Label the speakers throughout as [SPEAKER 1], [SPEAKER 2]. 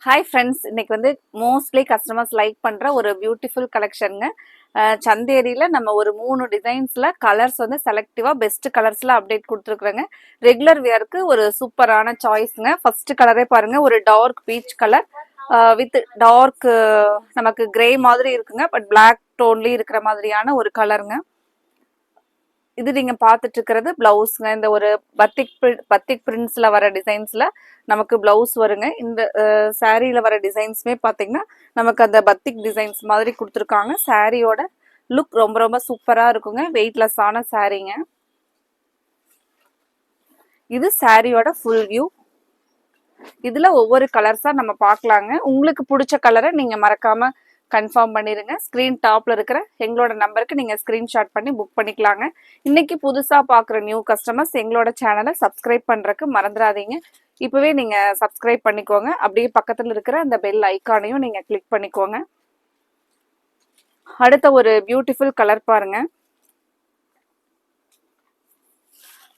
[SPEAKER 1] Hi friends, இன்னைக்கு வந்து mostly customers like பண்ற ஒரு பியூட்டிஃபுல் கலெக்ஷனுங்க. சந்தேரியில நம்ம ஒரு 3 டிசைன்ஸ்ல கலர்ஸ் வந்து செலக்டிவா பெஸ்ட் கலர்ஸ்ல அப்டேட் கொடுத்துருக்குறோங்க. ரெகுலர் வியருக்கு ஒரு சூப்பரான சாய்ஸ்ங்க. ஃபர்ஸ்ட் கலரே பாருங்க, ஒரு dark peach colour with dark நமக்கு கிரே மாதிரி இருக்குங்க, பட் பிளாக் டோன்லயும் இருக்கிற மாதிரியான ஒரு கலருங்க. இது நீங்க பார்த்துட்டு இருக்கிறது பிளவுஸ்ங்க. இந்த ஒரு பத்திக் பிரிண்ட்ஸ்ல வர டிசைன்ஸ்ல நமக்கு பிளவுஸ் வருங்க. இந்த சாரீல வர டிசைன்ஸ்மே பாத்தீங்கன்னா நமக்கு அந்த பத்திக் டிசைன்ஸ் மாதிரி கொடுத்துருக்காங்க. சாரியோட லுக் ரொம்ப ரொம்ப சூப்பரா இருக்குங்க. வெயிட்லெஸ் ஆன சாரீங்க. இது சாரியோட ஃபுல் வியூ. இதுல ஒவ்வொரு கலர்ஸா நம்ம பார்க்கலாங்க. உங்களுக்கு பிடிச்ச கலரை நீங்க மறக்காம கன்ஃபார்ம் பண்ணிருங்க. ஸ்கிரீன் டாப்ல இருக்கிற எங்களோட நம்பருக்கு நீங்க ஸ்கிரீன்ஷாட் பண்ணி புக் பண்ணிக்கலாங்க. இன்னைக்கு புதுசா பாக்குற நியூ கஸ்டமர்ஸ் எங்களோட சேனலை சப்ஸ்கிரைப் பண்றதுக்கு மறந்துடாதீங்க. இப்பவே நீங்க சப்ஸ்கிரைப் பண்ணிக்கோங்க. அப்படியே பக்கத்துல இருக்கிற அந்த பெல் ஐக்கானையும் நீங்க கிளிக் பண்ணிக்கோங்க. அடுத்த ஒரு பியூட்டிஃபுல் கலர் பாருங்க.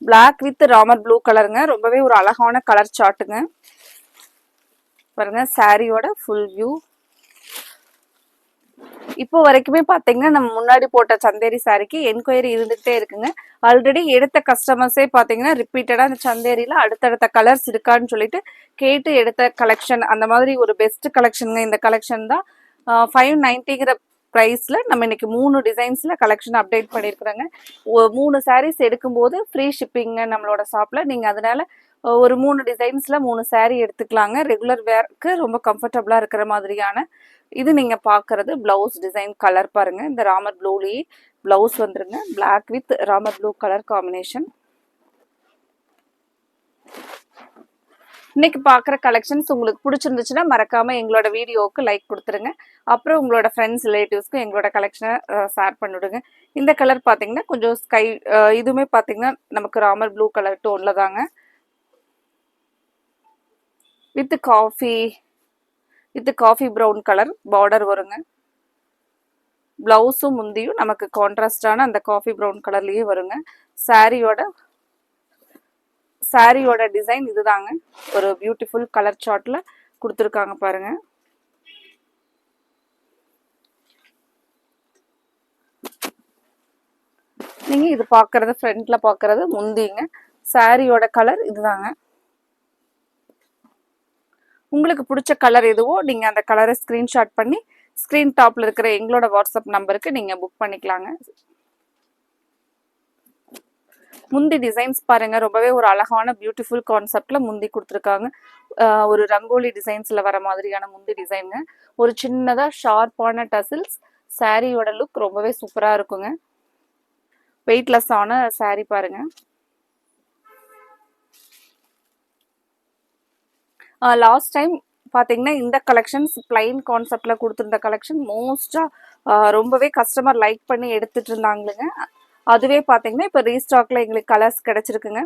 [SPEAKER 1] பிளாக் வித் ராமர் ப்ளூ கலருங்க. ரொம்பவே ஒரு அழகான கலர் சார்ட்டுங்க. பாருங்க சாரியோட ஃபுல் வியூ. இப்போ வரைக்குமே பாத்தீங்கன்னா நம்ம முன்னாடி போட்ட சந்தேரி சாரிக்கு என்கொயரி இருந்துகிட்டே இருக்குங்க. ஆல்ரெடி எடுத்த கஸ்டமர்ஸே பாத்தீங்கன்னா ரிப்பீட்டடா அந்த சந்தேரியில அடுத்தடுத்த கலர்ஸ் இருக்கான்னு சொல்லிட்டு கேட்டு எடுத்த கலெக்ஷன். அந்த மாதிரி ஒரு பெஸ்ட் கலெக்ஷனுங்க இந்த கலெக்ஷன் தான். 590ங்கிற ப்ரைஸ்ல நம்ம இன்னைக்கு 3 டிசைன்ஸ்ல கலெக்ஷன் அப்டேட் பண்ணியிருக்கிறோங்க. 3 சாரீஸ் எடுக்கும்போது ஃப்ரீ ஷிப்பிங்க நம்மளோட ஷாப்ல. நீங்க அதனால ஒரு 3 டிசைன்ஸ்ல 3 சாரீ எடுத்துக்கலாங்க. ரெகுலர் வேர்க்கு ரொம்ப கம்ஃபர்டபுளா இருக்கிற மாதிரியான. இது நீங்க பாக்குறது பிளவுஸ் டிசைன் கலர் பாருங்க. இந்த ராமர் ப்ளூலயே பிளவுஸ் வந்துருங்க. Black with Ramar blue colour combination. இன்னைக்கு பாக்குற கலெக்ஷன்ஸ் உங்களுக்கு பிடிச்சிருந்துச்சுன்னா மறக்காம எங்களோட வீடியோவுக்கு லைக் கொடுத்துருங்க. அப்புறம் உங்களோட ஃப்ரெண்ட்ஸ் ரிலேட்டிவ்ஸ்க்கும் எங்களோட கலெக்ஷனை ஷேர் பண்ணிவிடுங்க. இந்த கலர் பாத்தீங்கன்னா கொஞ்சம் ஸ்கை, இதுவுமே பாத்தீங்கன்னா நமக்கு ராமர் ப்ளூ கலர் டோன்ல தாங்க. With coffee brown colour border வருங்க. பிளவுஸும் முந்தியும் நமக்கு கான்ட்ராஸ்டான அந்த காஃபி ப்ரௌன் கலர்லயே வருங்க. சாரியோட டிசைன் இதுதாங்க. ஒரு பியூட்டிஃபுல் கலர் சார்ட்ல கொடுத்துருக்காங்க பாருங்க. நீங்க இது பாக்குறது ஃப்ரண்ட்ல பாக்குறது முந்திங்க. சாரியோட கலர் இதுதாங்க. உங்களுக்கு பிடிச்ச கலர் எதுவோ நீங்க அந்த கலரை ஸ்கிரீன்ஷாட் பண்ணி ஸ்கிரீன் டாப்ல இருக்கிற எங்களோட வாட்ஸ்அப் நம்பருக்கு நீங்க புக் பண்ணிக்கலாங்க. முந்தி டிசைன்ஸ் பாருங்க. ரொம்பவே ஒரு அழகான பியூட்டிஃபுல் கான்செப்ட்ல முந்தி கொடுத்துருக்காங்க. ஒரு ரங்கோலி டிசைன்ஸ்ல வர மாதிரியான முந்தி டிசைனுங்க. ஒரு சின்னதா ஷார்ப்பான டசில்ஸ். சாரியோட லுக் ரொம்பவே சூப்பரா இருக்குங்க. வெயிட்லெஸ் ஆன சாரி பாருங்க. லாஸ்ட் டைம் பாத்தீங்கன்னா இந்த கலெக்ஷன்ஸ் பிளைன் கான்செப்ட்ல கொடுத்துருந்த கலெக்ஷன் மோஸ்டா ரொம்பவே கஸ்டமர் லைக் பண்ணி எடுத்துட்டு இருந்தாங்களுங்க. அதுவே பாத்தீங்கன்னா இப்ப ரீஸ்டாக்ல எங்களுக்கு கலர்ஸ் கிடைச்சிருக்குங்க.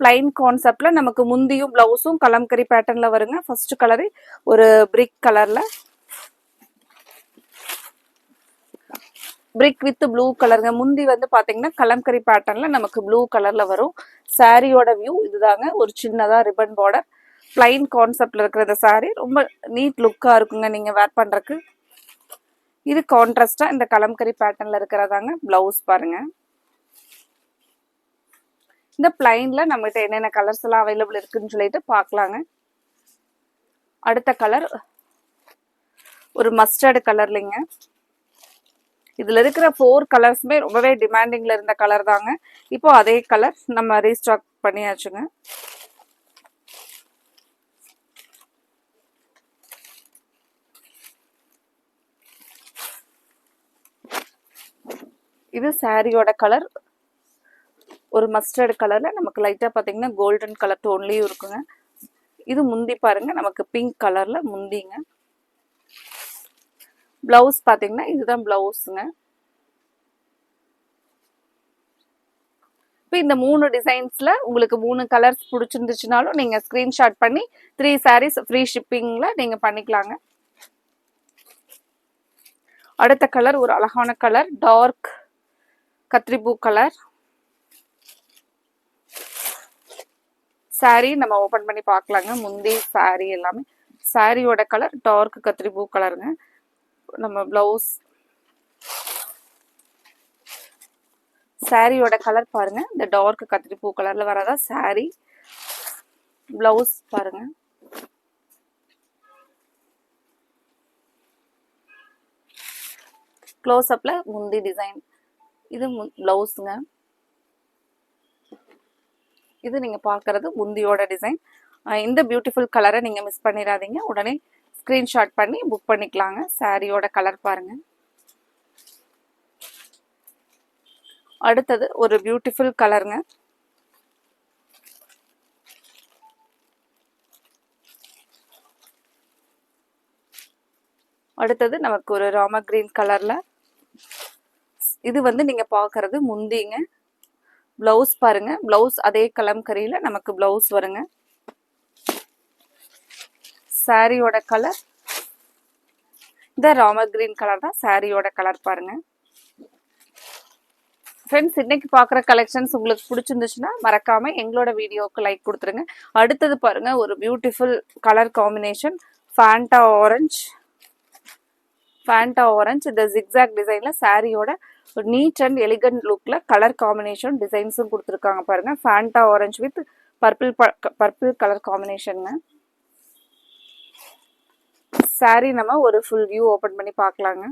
[SPEAKER 1] பிளைன் கான்செப்ட்ல நமக்கு முந்தியும் பிளவுஸும் கலம்கரி பேட்டர்ன்ல வருங்க. ஃபர்ஸ்ட் கலரு ஒரு பிரிக் கலர்ல, பிரிக் வித் ப்ளூ கலருங்க. முந்தி வந்து பாத்தீங்கன்னா கலம்கரி பேட்டர்ன்ல நமக்கு ப்ளூ கலர்ல வரும். சாரியோட வியூ இதுதாங்க. ஒரு சின்னதா ரிப்பன் பார்டர். பிளைன் கான்செப்ட்ல இருக்கிற இந்த சாரி ரொம்ப நீட் லுக்கா இருக்குங்க நீங்க வேர் பண்றதுக்கு. இது கான்ட்ராஸ்டா இந்த கலம்கரி பேட்டர்ன்ல இருக்கிறதாங்க பிளவுஸ் பாருங்க. இந்த பிளைன்ல நம்மகிட்ட என்னென்ன கலர்ஸ் எல்லாம் அவைலபிள் இருக்குன்னு சொல்லிட்டு பார்க்கலாங்க. அடுத்த கலர் ஒரு மஸ்டர்டு கலர்லிங்க. இதுல இருக்கிற 4 கலர்ஸுமே ரொம்பவே டிமாண்டிங்ல இருந்த கலர் தாங்க. இப்போ அதே கலர் நம்ம ரீஸ்டாக் பண்ணியாச்சுங்க. இது சாரியோட கலர் ஒரு மஸ்டர்டு கலர்ல நமக்கு லைட்டா பாத்தீங்கன்னா கோல்டன் கலர் டோன்லயும் இருக்குங்க. இது முந்தி பாருங்க, நமக்கு பிங்க் கலர்ல முந்திங்க. பிளவுஸ் பாத்தீங்கன்னா இதுதான் பிளவுஸுங்க. இப்போ இந்த 3 டிசைன்ஸ்ல உங்களுக்கு 3 கலர்ஸ் பிடிச்சிருந்துச்சுனாலும் நீங்க ஸ்கிரீன்ஷாட் பண்ணி 3 சாரீஸ் ஃப்ரீ ஷிப்பிங்ல நீங்க பண்ணிக்கலாங்க. அடுத்த கலர் ஒரு அழகான கலர் டார்க் கத்திரிப்பூ கலர். சாரீ நம்ம ஓபன் பண்ணி பார்க்கலாங்க. முந்தி சாரீ எல்லாமே. சாரியோட கலர் டார்க் கத்திரி ப்ளூ கலருங்க. நம்ம பிளவுஸ் சாரியோட கலர் பாருங்க. இந்த டார்க் கத்திரி பூ கலர்ல வரதா சாரி. பிளவுஸ் பாருங்க. க்ளோஸ் அப்ல முந்தி டிசைன். இது பிளவுஸ்ங்க. இது நீங்க பார்க்கறது முந்தியோட டிசைன். இந்த பியூட்டிஃபுல் கலரை நீங்க மிஸ் பண்ணிடாதீங்க. உடனே ஸ்கிரீன்ஷாட் பண்ணி புக் பண்ணிக்கலாங்க. சாரியோட கலர் பாருங்க. அடுத்தது ஒரு பியூட்டிஃபுல் கலருங்க. அடுத்தது நமக்கு ஒரு ராம கிரீன் கலர்ல. இது வந்து நீங்க பார்க்கறது முந்திங்க. பிளவுஸ் பாருங்க. பிளவுஸ் அதே கலம்கரியில நமக்கு பிளவுஸ் வருங்க. சாரியோட கலர் இந்த ராம கிரீன் கலர் தான் சாரியோட கலர் பாருங்க. ஃப்ரெண்ட்ஸ், இன்னைக்கு பார்க்குற கலெக்ஷன்ஸ் உங்களுக்கு பிடிச்சிருந்துச்சுன்னா மறக்காம எங்களோட வீடியோவுக்கு லைக் கொடுத்துருங்க. அடுத்தது பாருங்க ஒரு beautiful colour combination Fanta orange. Fanta orange இந்த ஜிக்ஸாக் டிசைன்ல சாரியோட நீட் அண்ட் எலிகன்ட் லுக்ல கலர் காம்பினேஷன் டிசைன்ஸும் கொடுத்துருக்காங்க பாருங்க. Fanta orange with purple colour காம்பினேஷனுங்க. சாரி நம்ம ஒரு ஃபுல் வியூ ஓபன் பண்ணி பார்க்கலாங்க.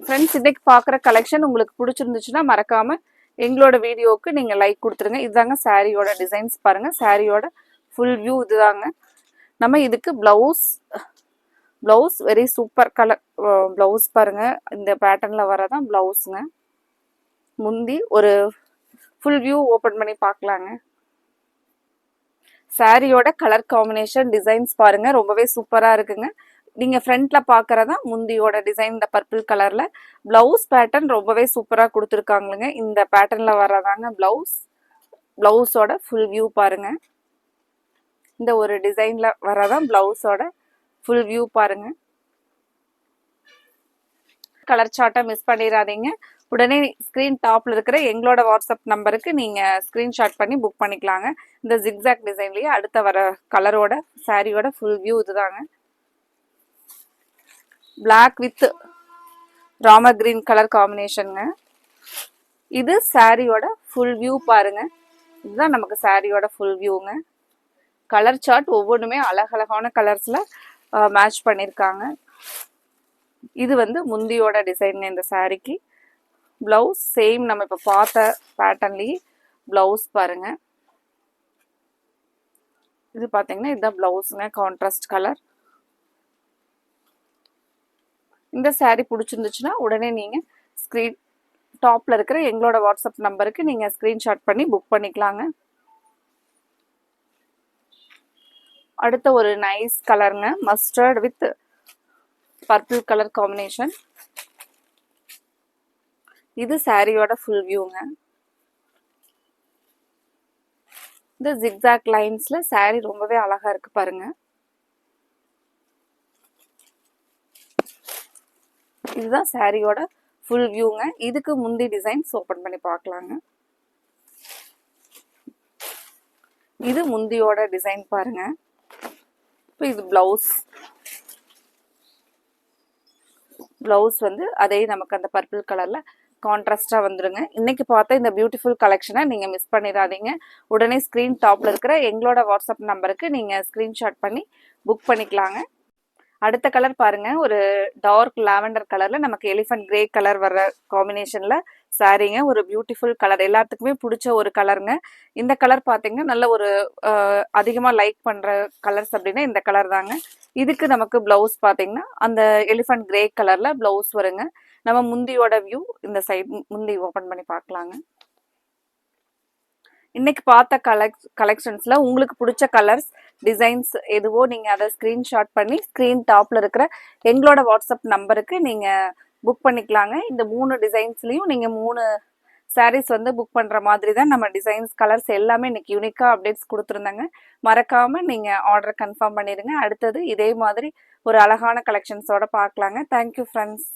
[SPEAKER 1] ஃப்ரெண்ட்ஸ், இன்னைக்கு பார்க்குற கலெக்ஷன் உங்களுக்கு பிடிச்சிருந்துச்சுன்னா மறக்காம எங்களோட வீடியோவுக்கு நீங்கள் லைக் கொடுத்துருங்க. இதுதாங்க சாரியோட டிசைன்ஸ் பாருங்க. சாரியோட ஃபுல் வியூ இதுதாங்க. நம்ம இதுக்கு blouse very super colour blouse பாருங்க. இந்த பேட்டர்ன்ல வரதான் பிளவுஸுங்க. முந்தி ஒரு ஃபுல் வியூ ஓபன் பண்ணி பார்க்கலாங்க. சாரியோட கலர் காம்பினேஷன் டிசைன்ஸ் பாருங்க. ரொம்பவே சூப்பரா இருக்குங்க. நீங்க ஃப்ரண்ட்ல பாக்குறதா முந்தியோட டிசைன் இந்த பர்பிள் கலர்ல. பிளவுஸ் பேட்டர்ன் ரொம்பவே சூப்பரா கொடுத்துருக்காங்களுங்க. இந்த பேட்டர்ன்ல வரதாங்க பிளவுஸ். பிளவுஸோட ஃபுல் வியூ பாருங்க. இந்த ஒரு டிசைன்ல வரதான் பிளவுஸோட ஃபுல் வியூ பாருங்க. கலர் சார்ட்டை மிஸ் பண்ணிடாதீங்க. உடனே ஸ்கிரீன் டாப்ல இருக்கிற எங்களோட வாட்ஸ்அப் நம்பருக்கு நீங்க ஸ்கிரீன்ஷாட் பண்ணி புக் பண்ணிக்கலாங்க. இந்த ஜிக்ஸாக் டிசைன்லயே அடுத்த வர கலரோட சாரியோட ஃபுல் வியூ இதுதாங்க. Black with rama green colour காம்பினேஷனுங்க. இது சாரியோட ஃபுல் வியூ பாருங்க. இதுதான் நமக்கு சாரியோட ஃபுல் வியூங்க. கலர் சார்ட் ஒவ்வொன்றுமே அழகழகான கலர்ஸ்ல மேட்ச் பண்ணியிருக்காங்க. இது வந்து முந்தியோட டிசைன். இந்த சாரிக்கு பிளவுஸ் சேம் நம்ம இப்போ பார்த்த பேட்டர்ன்லேயே பிளவுஸ் பாருங்க. இது பார்த்தீங்கன்னா இதுதான் பிளவுஸுங்க. Contrast colour. இந்த சாரீ பிடிச்சிருந்துச்சுன்னா உடனே நீங்கள் ஸ்க்ரீன் டாப்பில் இருக்கிற எங்களோட வாட்ஸ்அப் நம்பருக்கு நீங்கள் ஸ்க்ரீன்ஷாட் பண்ணி புக் பண்ணிக்கலாங்க. அடுத்த ஒரு நைஸ் கலருங்க. Mustard with purple colour combination. இது சாரியோட ஃபுல் வியூங்க. இந்த ஜிக்ஸாக் லைன்ஸ்ல சாரி ரொம்பவே அழகா இருக்கு பாருங்க. இதுதான் சாரியோட ஃபுல் வியூங்க. இதுக்கு முந்தி டிசைன்ஸ் ஓபன் பண்ணி பார்க்கலாங்க. இது முந்தியோட டிசைன் பாருங்க. இப்போ இது பிளவுஸ். பிளவுஸ் வந்து அதே நமக்கு அந்த பர்பிள் கலர்ல கான்ட்ராஸ்டா வந்துருங்க. இன்னைக்கு பார்த்த இந்த பியூட்டிஃபுல் கலெக்ஷனை நீங்க மிஸ் பண்ணிடாதீங்க. உடனே ஸ்கிரீன் டாப்ல இருக்கிற எங்களோட வாட்ஸ்அப் நம்பருக்கு நீங்க ஸ்கிரீன்ஷாட் பண்ணி புக் பண்ணிக்கலாங்க. அடுத்த கலர் பாருங்க. ஒரு டார்க் லாவெண்டர் கலர்ல நமக்கு எலிஃபண்ட் கிரே கலர் வர்ற காம்பினேஷன்ல சாரீங்க. ஒரு பியூட்டிஃபுல் கலர், எல்லாத்துக்குமே பிடிச்ச ஒரு கலருங்க. இந்த கலர் பார்த்தீங்கன்னா நல்ல ஒரு அதிகமா லைக் பண்ற கலர்ஸ் அப்படின்னா இந்த கலர் தாங்க. இதுக்கு நமக்கு பிளவுஸ் பார்த்தீங்கன்னா அந்த எலிஃபண்ட் கிரே கலர்ல பிளவுஸ் வருங்க. நம்ம முந்தியோட வியூ இந்த சைட் முந்தி ஓபன் பண்ணி பார்க்கலாங்க. இன்னைக்கு பார்த்த கலெக்ஷன்ஸ்ல உங்களுக்கு பிடிச்ச கலர்ஸ் டிசைன்ஸ் எதுவோ நீங்க அதை ஸ்கிரீன்ஷாட் பண்ணி ஸ்கிரீன் டாப்ல இருக்கிற எங்களோட வாட்ஸ்அப் நம்பருக்கு நீங்க புக் பண்ணிக்கலாங்க. இந்த 3 டிசைன்ஸ்லயும் நீங்க 3 சாரீஸ் வந்து புக் பண்ற மாதிரி தான் நம்ம டிசைன்ஸ் கலர்ஸ் எல்லாமே இன்னைக்கு யூனிக்கா அப்டேட்ஸ் கொடுத்துருந்தாங்க. மறக்காம நீங்க ஆர்டர் கன்ஃபார்ம் பண்ணிடுங்க. அடுத்தது இதே மாதிரி ஒரு அழகான கலெக்ஷன்ஸோட பார்க்கலாங்க. Thank you friends.